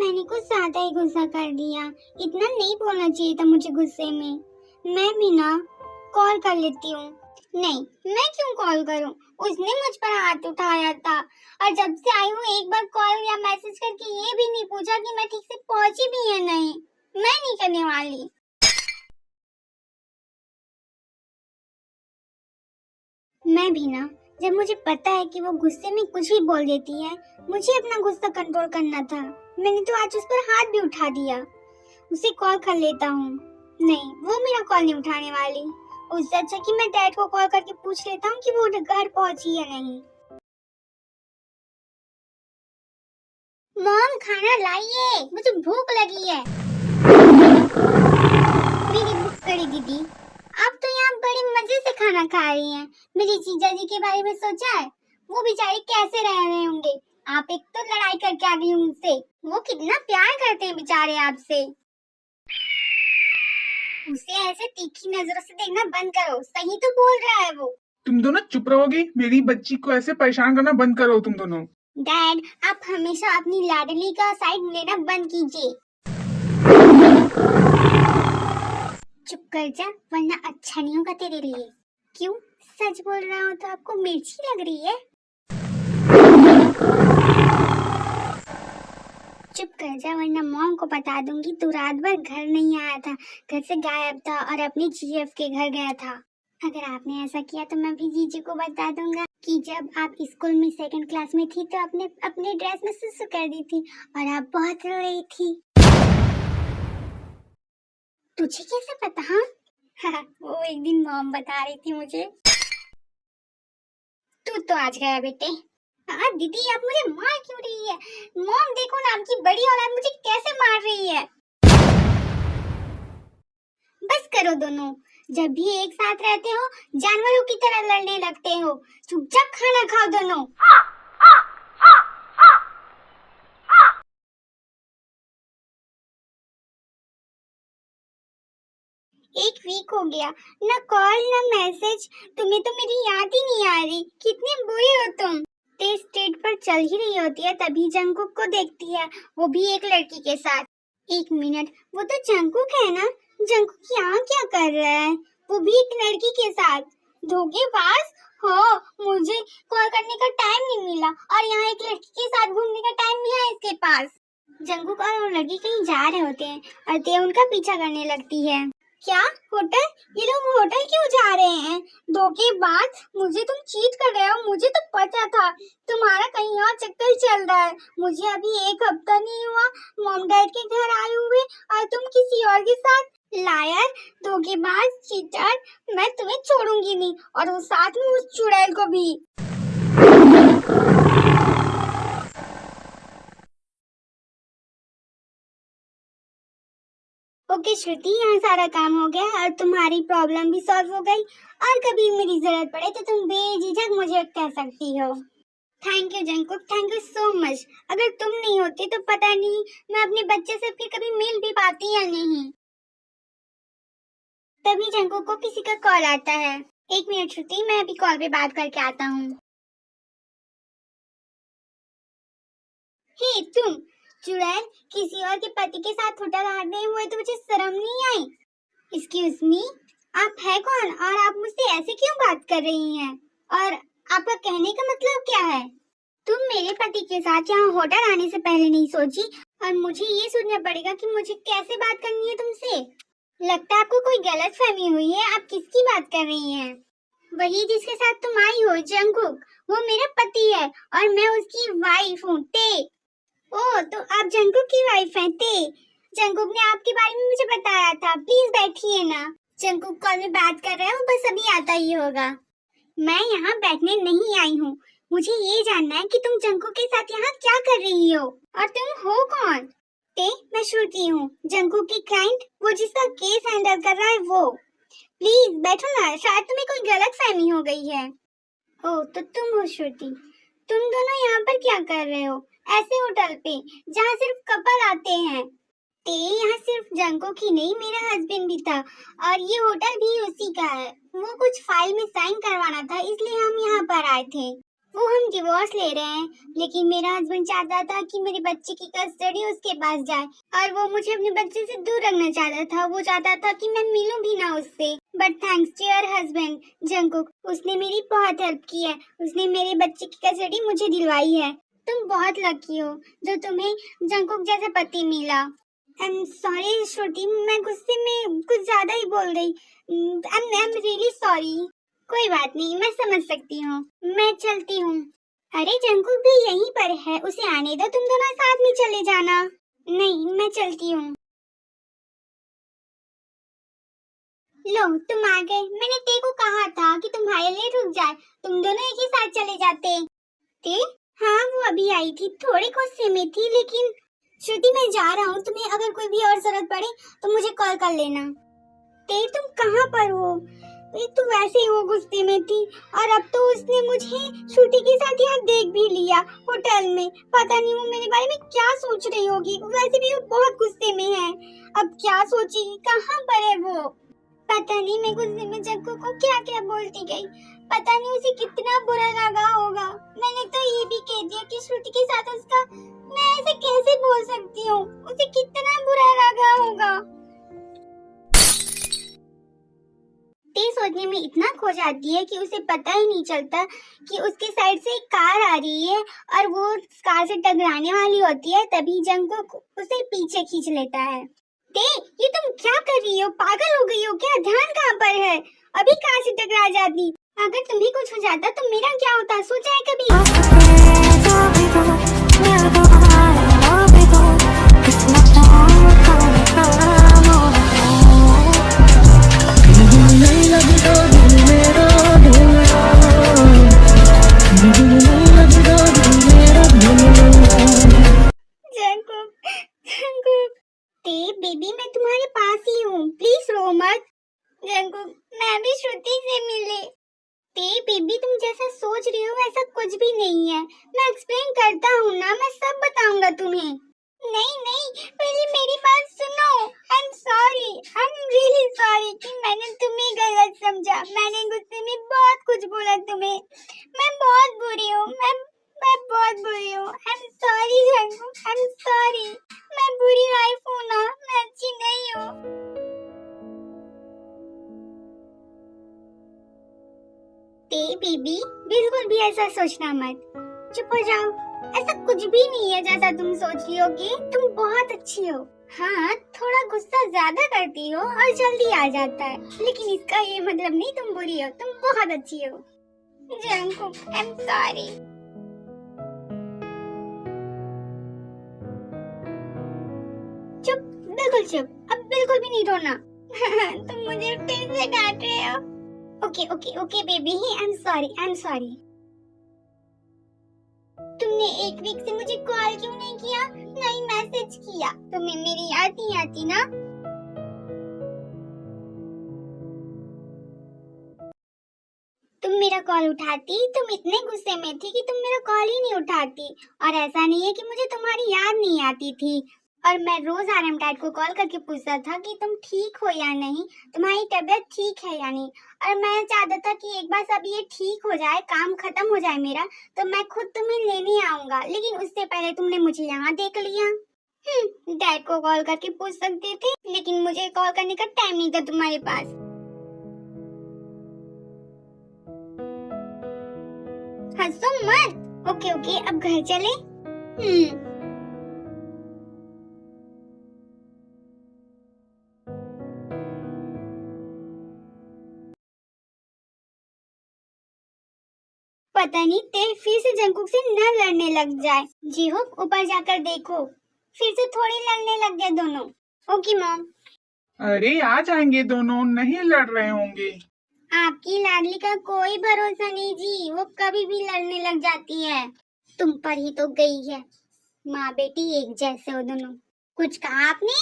मैंने कुछ ज्यादा ही गुस्सा कर दिया। इतना नहीं बोलना चाहिए था मुझे गुस्से में। मैं भी ना कॉल कर लेती हूँ। नहीं, मैं क्यों कॉल करूँ? उसने मुझ पर हाथ उठाया था और जब से आई हूँ एक बार कॉल या मैसेज करके ये भी नहीं पूछा कि मैं ठीक से पहुंची भी या नहीं। मैं नहीं करने वाली। मैं भी ना, जब मुझे पता है कि वो गुस्से में कुछ भी बोल देती है, मुझे अपना गुस्सा कंट्रोल करना था। मैंने तो आज उस पर हाथ भी उठा दिया। उसे कॉल कर लेता हूँ। नहीं, वो मेरा कॉल नहीं उठाने वाली। उससे अच्छा कि मैं डैड को कॉल करके पूछ लेता हूँ कि वो घर पहुंची या नहीं। मॉम, खाना लाइए, मुझे भूख लगी है। मेरी बुक्कड़ी दीदी, आप तो यहाँ बड़े मजे से खाना खा रही हैं। मेरे जीजा जी के बारे में सोचा है? वो बेचारे कैसे रह रहे होंगे। आप एक तो लड़ाई करके आ गई उनसे। वो कितना प्यार करते हैं बेचारे आपसे। उसे ऐसे तीखी नजरों से देखना बंद करो। सही तो बोल रहा है वो। तुम दोनों चुप रहोगी? मेरी बच्ची को ऐसे परेशान करना बंद करो तुम दोनों। डैड, आप हमेशा अपनी लाडली का साइड लेना बंद कीजिए। चुप कर जा, वरना अच्छा नहीं होगा तेरे लिए। क्यों? सच बोल रहा हूँ तो आपको मिर्ची लग रही है? चुप कर जा, वरना मॉम को बता दूंगी तू रात भर घर नहीं आया था, घर से गायब था और अपनी जीएफ के घर गया था। अगर आपने ऐसा किया तो मैं भी जीजू को बता दूंगा कि जब आप स्कूल में सेकंड क्लास में थी तो आपने अपने ड्रेस में सुसु कर दी थी और आप बहुत रो रही थी। तुझे कैसे पता? हाँ वो एक दिन मॉम बता रही थी मुझे। तू तो आज गया बेटे। हाँ दीदी, आप मुझे मार क्यों रही है? मॉम देखो ना, आपकी बड़ी औलाद मुझे कैसे मार रही है। बस करो दोनों। जब भी एक साथ रहते हो जानवरों की तरह लड़ने लगते हो। चुपचाप खाना खाओ दोनों। एक वीक हो गया, ना कॉल ना मैसेज। तुम्हें तो मेरी याद ही नहीं आ रही। कितनी बुरी हो तुम। तेज स्ट्रीट पर चल ही रही होती है तभी जंगकुक को देखती है, वो भी एक लड़की के साथ। एक मिनट, वो तो जंगकुक है ना? जंगकुक यहाँ क्या कर रहा है? वो भी एक लड़की के साथ। धोखेबाज। हाँ, मुझे कॉल करने का टाइम नहीं मिला और यहाँ एक लड़की के साथ घूमने का टाइम भी है इसके पास। जंगकुक और वो लड़की कहीं जा रहे होते हैं और ते उनका पीछा करने लगती है। क्या? होटल? ये लोग होटल क्यों जा रहे हैं? धोखेबाज, मुझे तुम चीट कर रहे हो। मुझे तो पता था तुम्हारा कहीं और चक्कर चल रहा है। मुझे अभी एक हफ्ता नहीं हुआ मॉम डैड के घर आए हुए और तुम किसी और के साथ। लायर, धोखेबाज, चीटर, मैं तुम्हें छोड़ूंगी नहीं और वो साथ में उस चुड़ैल को भी। ओके श्रुति, यहाँ सारा काम हो गया और तुम्हारी प्रॉब्लम भी सॉल्व हो गई। और कभी मेरी जरूरत पड़े तो तुम बेझिझक मुझे कह सकती हो। Thank you Jungkook, thank you so much. अगर तुम नहीं होती तो पता नहीं मैं अपने बच्चे से फिर कभी मिल भी पाती या नहीं। तभी जंगकुक को किसी का कॉल आता है। एक मिनट श्रुति, मैं अभी कॉल पे बात करके आता हूँ। हे तुम चुड़ैल, किसी और के पति के साथ होटल आते हुए तो मुझे शर्म नहीं आई? एक्सक्यूज मी, आप है कौन और आप मुझसे ऐसे क्यों बात कर रही हैं? और आपका कहने का मतलब क्या है? तुम मेरे पति के साथ यहाँ होटल आने से पहले नहीं सोची और मुझे ये सोचना पड़ेगा कि मुझे कैसे बात करनी है तुमसे? लगता है आपको कोई गलतफहमी हुई है। आप किसकी बात कर रही हैं? वही जिसके साथ तुम आई हो, जंगकुक। वो मेरा पति है और मैं उसकी वाइफ हूँ, ते। ओह, तो आप जंगकुक की वाइफ हैं, ते। जंगकुक ने आपके बारे में मुझे बताया था। प्लीज बैठिए ना। जंगकुक कॉल में बात कर रहा हूँ, बस अभी आता ही होगा। मैं यहाँ बैठने नहीं आई हूँ। मुझे ये जानना है कि तुम जंगकुक के साथ यहाँ क्या कर रही हो और तुम हो कौन? ते, मैं श्रुति हूँ, जंगकुक की क्लाइंट, वो जिसका केस हैंडल कर रहा है वो। प्लीज बैठो ना, शायद तुम्हें कोई गलतफहमी हो गई है। ओह, तो तुम हो श्रुति। तुम दोनों यहाँ पर क्या कर रहे हो ऐसे होटल पे जहाँ सिर्फ कपल आते हैं? ते, यहाँ सिर्फ जंगकुक ही नहीं, मेरा हस्बैंड भी था और ये होटल भी उसी का है। वो कुछ फाइल में साइन करवाना था इसलिए हम यहाँ पर आए थे। वो हम डिवोर्स ले रहे हैं, लेकिन मेरा हस्बैंड चाहता था कि मेरी बच्ची की कस्टडी उसके पास जाए और वो मुझे अपने बच्चे से दूर रखना चाहता था। वो चाहता था कि मैं मिलूं भी ना उससे। But thanks to your husband Jungkook, उसने मेरी बहुत हेल्प की है। उसने मेरी बच्ची की कस्टडी मुझे दिलवाई है। तुम बहुत लकी हो जो तुम्हें जंकुक जैसा पति मिला। आई एम सॉरी श्रुति, मैं गुस्से में कुछ ज्यादा ही बोल गई। I am really sorry. कोई बात नहीं, मैं समझ सकती हूँ। मैं चलती हूँ। अरे जंकुक भी यहीं पर है, उसे आने दो, तुम दोनों साथ में चले जाना। नहीं, मैं चलती हूँ। लो, तुम आ गए। मैंने तेको कहा था कि तुम्हारे लिए रुक जाए, तुम दोनों एक ही साथ चले जाते। ते? हाँ, वो अभी आई थी, थोड़ी गुस्से में थी, लेकिन श्रुति मैं जा रहा हूँ, तुम्हें अगर कोई भी और जरूरत पड़े तो मुझे कॉल कर लेना। ते, तुम कहाँ पर हो? तू वैसे ही वो गुस्से में थी और अब तो उसने मुझे श्रुति के साथ यहाँ देख भी लिया होटल में। पता नहीं वो मेरे बारे में क्या सोच रही होगी। वैसे भी वो बहुत गुस्से में है। अब क्या सोचेगी, कहाँ पर है वो? पता नहीं, मैं गुस्से में जग्गू को क्या क्या बोलती गई। पता नहीं उसे कितना बुरा लगा होगा। मैंने तो ये भी कह दिया कि श्रुति के साथ उसका, मैं ऐसे कैसे बोल सकती हूँ? उसे कितना बुरा लगा होगा। ते सोचने में इतना खो जाती है कि उसे पता ही नहीं चलता कि उसके साइड से एक कार आ रही है और वो कार से टकराने वाली होती है। तभी जंकुक उसे पीछे खींच लेता है। ते, ये तुम क्या कर रही हो? पागल हो गई हो क्या? ध्यान कहाँ पर है? अभी कार से टकरा जाती। अगर तुम्हें कुछ हो जाता तो मेरा क्या होता, सोचा है कभी? बेबी, मैं तुम्हारे पास ही हूँ, प्लीज रो मत। जंकुक, मैं भी श्रुति से मिली। बेबी, तुम जैसा सोच रही हो वैसा कुछ भी नहीं है। मैं एक्सप्लेन करता हूँ ना, मैं सब बताऊंगा तुम्हें। नहीं नहीं, पहले मेरी बात सुनो। I am sorry, I am really sorry कि मैंने तुम्हें गलत समझा। मैंने गुस्से में बहुत कुछ बोला तुम्हें। मैं बहुत बुरी हूँ, मैं बहुत बुरी हूँ। I am sorry Jungkook, I am sorry. मैं बुरी वाइफ हूँ ना, मैं अच्छी नहीं हूँ। बेबी, बिल्कुल भी ऐसा सोचना मत। चुप हो जाओ। ऐसा कुछ भी नहीं है जैसा तुम सोच रही होगी। तुम बहुत अच्छी हो। हाँ, थोड़ा गुस्सा ज्यादा करती हो और जल्दी आ जाता है, लेकिन इसका ये मतलब नहीं तुम बुरी हो। तुम बहुत अच्छी हो। Jungkook, I am sorry. चुप, बिल्कुल चुप। अब बिल्कुल भी नहीं रोना। तुम मुझे फिर से डांट रहे हो। Okay okay okay baby, I am sorry, I am sorry. तुमने एक वीक से मुझे कॉल क्यों नहीं किया, नहीं मैसेज किया? तुम्हें मेरी याद नहीं आती ना? तुम मेरा कॉल उठाती। तुम इतने गुस्से में थी कि तुम मेरा कॉल ही नहीं उठाती। और ऐसा नहीं है कि मुझे तुम्हारी याद नहीं आती थी। और मैं रोज आरएम डैड को कॉल करके पूछता था कि तुम ठीक हो या नहीं, तुम्हारी तबीयत ठीक है या नहीं। और मैं चाहता था कि एक बार सब ये ठीक हो जाए, काम खत्म हो जाए मेरा, तो मैं खुद तुम्हें लेने आऊंगा। लेकिन उससे पहले तुमने मुझे यहाँ देख लिया। डैड को कॉल करके पूछ सकते थे, लेकिन मुझे कॉल करने का टाइम नहीं था तुम्हारे पास। हंसो मत। ओके ओके, अब घर चले। पता नहीं ते फिर से जंकुक से न लड़ने लग जाए। जी हो, ऊपर जाकर देखो, फिर से थोड़ी लड़ने लग गए दोनों। Okay mom. अरे आ जाएंगे दोनों, नहीं लड़ रहे होंगे। आपकी लाडली का कोई भरोसा नहीं जी, वो कभी भी लड़ने लग जाती है। तुम पर ही तो गई है। माँ बेटी एक जैसे हो दोनों। कुछ कहा आपने?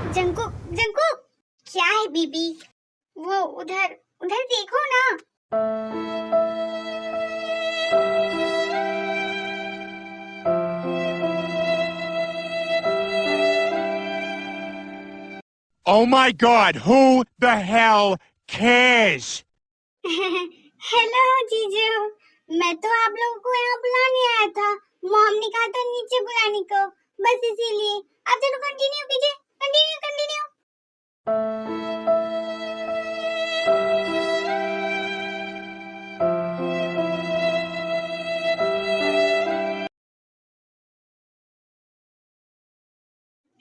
जंकुक, जंकुक, क्या Oh my God, who the hell cares? Hello जीजू, मैं तो आप लोगों को यहाँ बुलाने आया था। मॉम ने कहा था नीचे बुलाने को, बस इसीलिए। आप चलो कंटिन्यू कीजिए, कंटिन्यू कंटिन्यू।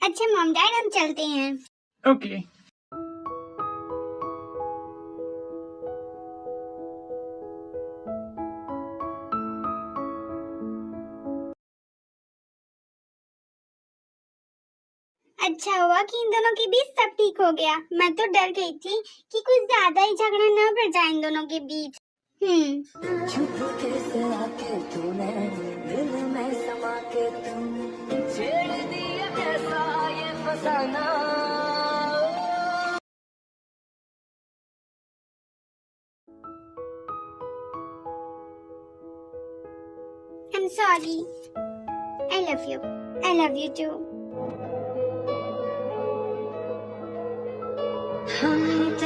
अच्छा मॉम डैड, हम चलते हैं। ओके। अच्छा हुआ कि इन दोनों के बीच सब ठीक हो गया। मैं तो डर गई थी कि कुछ ज्यादा ही झगड़ा न बढ़ जाए इन दोनों के बीच। छुप के से आके तूने दिल में समा के तुम छेड़ दिया कैसा ये फसाना। I'm sorry. I love you. I love you too. हम